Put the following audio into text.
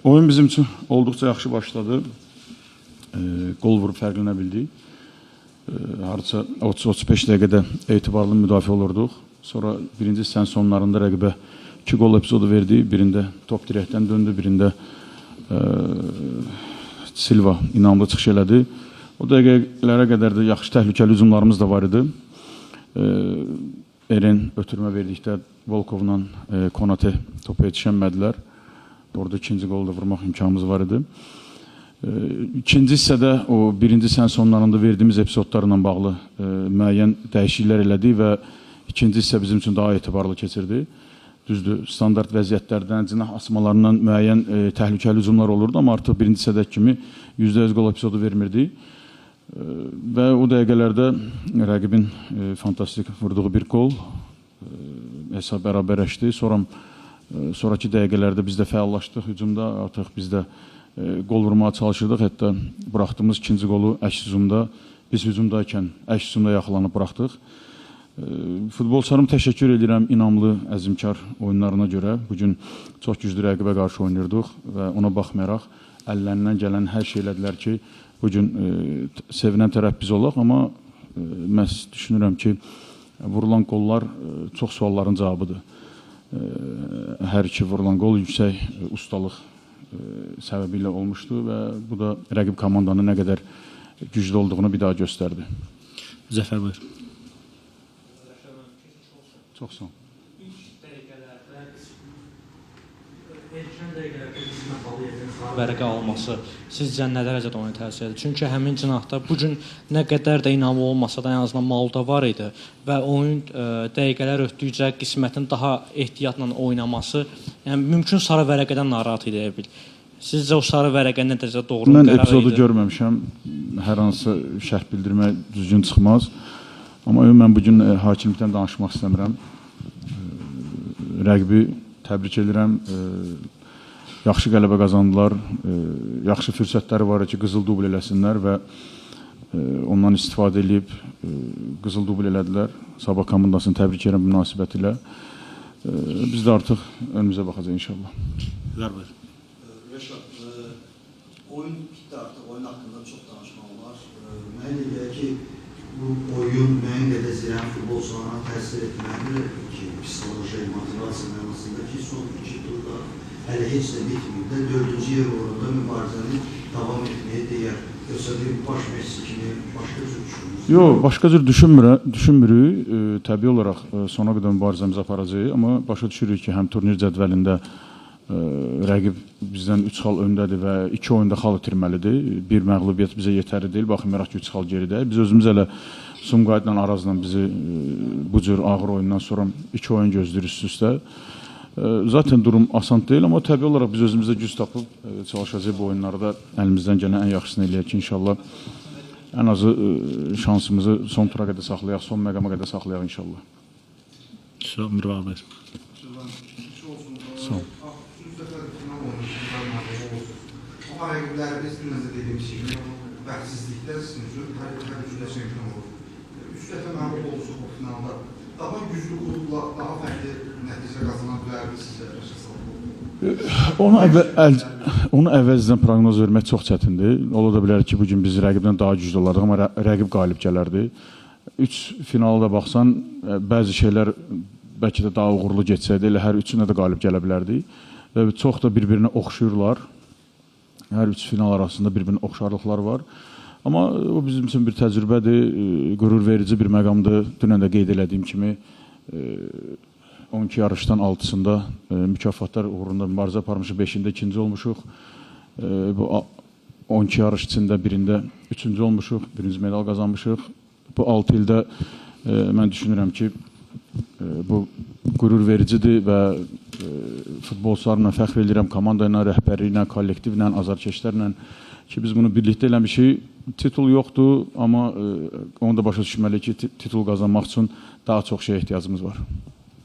Oyun bizim üçün olduqca yaxşı başladı. Gol vurub fərqlənə bildik. Hardasa 30-35 dəqiqədə etibarlı müdafiə olurduq. Sonra birinci hissənin sonlarında rəqibə 2 gol epizodu verdi. Birində top dirəkdən döndü, birində Silva inamlı çıxış elədi. O dəqiqələrə qədər də yaxşı təhlükəli hücumlarımız da var idi. Eren ötürmə verdikdə Volkovla Konate topa yetişənmədilər. Orada ikinci golda vurmaq imkanımız var idi. İkinci hissədə o birinci hissənin sonlarında verdiyimiz epizodlarla bağlı müəyyən dəyişikliklər elədi və ikinci hissə bizim üçün daha etibarlı keçirdi. Düzdür, standart vəziyyətlərdən, cinah asmalarından müəyyən təhlükəli hücumlar olurdu, amma artıq birinci hissədəki kimi %100 gol epizodu vermirdi. Və o dəqiqələrdə rəqibin fantastik vurduğu bir gol hesab bərabərləşdi. Sonraki dəqiqələrdə biz də fəallaşdıq hücumda, artıq biz də gol vurmağa çalışırdıq. Hətta buraxdığımız ikinci golu əks hücumda, biz hücumdaykən əks hücumda yaxalanıb buraxdıq. Futbolçularıma təşəkkür edirəm inamlı, əzmkar oyunlarına görə. Bugün çox güclü rəqibə qarşı oynayırdıq və ona baxmayaraq əllərindən gələn hər şey elədilər ki, bugün sevinən tərəf biz olaq, amma mən düşünürəm ki, vurulan qollar çox sualların cavabıdır. Hər iki vurulan qol yüksək ustalıq səbəbilə olmuşdu və bu da rəqib komandanın nə qədər güclü olduğunu bir daha göstərdi. Zəfər buyur. Çox sağ ol. Vərəqə alması sizcə nə dərəcədə ona təsir edir? Çünki həmin cinahda bugün nə qədər də inamlı olmasa da ən azından Malda var idi və oyun dəqiqələr ötdükcə qismətin daha ehtiyatla oynaması, yəni mümkün sarı vərəqədən narahat edə bilər. Sizcə o sarı vərəqə nə dərəcədə doğru qərar idi? Mən epizodu görməmişəm. Hər hansı şərh bildirmək düzgün çıxmaz. Amma mən bugün hakimlikdən danışmaq istəmirəm. Rəqibi təbrik edirəm. Yaxşı qələbə qazandılar, yaxşı fürsətləri var ki, qızıl dubl eləsinlər və ondan istifadə edib qızıl dubl elədilər. Sabah komandasını təbrik edirəm münasibət ilə. Biz də artıq önümüzə baxacaq inşallah. Zərbər. Rəşad, oyun bitdi artıq, oyun haqqında çox danışmaq olar. Mən deyək ki, bu oyun müəyyən qədər zirən futbolçularına təsir etməlidir ki, psixoloji, motivasiya mənasında ki, son 2 turda hələ heç də bitməyib də 4-cü yer uğrunda mübarizəni davam etməyə deyər. Yoxsa bir baş məşqçi kimi başqa cür düşünürsünüz? Yox, başqa cür düşünmürük. Təbii olaraq sona qədər mübarizəmizi aparacağıq, amma başa düşürük ki, həm turnir cədvəlində rəqib bizdən 3 xal öndədir və 2 oyunda xal itirməlidir. Bir məğlubiyyət bizə yetərli deyil, baxmayaraq ki, 3 xal geridəyik. Biz özümüz elə Sumqayıtla Arazla bizi bu cür ağır oyundan sonra 2 oyun gözləyir üst-üstə. Zaten durum asan deyil, amma təbii olaraq biz özümüzdə güc tapıb çalışacağıq bu oyunlarda əlimizdən gələn ən yaxşısını eləyək ki, inşallah ən azı şansımızı son tura qədər saxlayaq, son məqama qədər saxlayaq inşallah. Mirva abi. Sağ ol. Ama rəqiblərimiz dediyimiz kimi bəxtsizliklər sizin üçün hər üçündə çempion olur. 3 dəfə məğlub olursunuz bu finalda. Daha güclü qrupla, daha fərqli nəticə qazanan bilərdi sizə Onu əvvəlcədən proqnoz vermək çox çətindir. Ola da bilər ki, bugün biz rəqibdən daha güclü olardıq, amma rəqib qalib gələrdi. 3 finalda baxsan, bəzi şeylər bəlkə də daha uğurlu geçsəydi, elə hər üçünə də qalib gələ bilərdi. Və çox da bir-birinə oxşuyurlar. Hər 3 final arasında bir-birinə oxşarlıqlar var. Amma o bizim üçün bir təcrübədir, qürur verici bir məqamdır. Dünən də qeyd elədiyim kimi 12 yarışdan 6-sında mükafatlar uğrunda mübarizə aparmışıq, 5-də ikinci olmuşuq. Bu 12 yarış içində birində 3-cü olmuşuq, birinci medal qazanmışıq. Bu 6 ildə mən düşünürəm ki, bu qürur vericidir və futbolçularımla fəxr edirəm, komanda ilə, rəhbərliyi ilə, kollektivlə, azarkeşlərlə ki, biz bunu birlikdə eləmişik. Titul yoxdur, amma onu da başa düşməliyik ki, titul qazanmaq üçün daha çox şeyə ehtiyacımız var.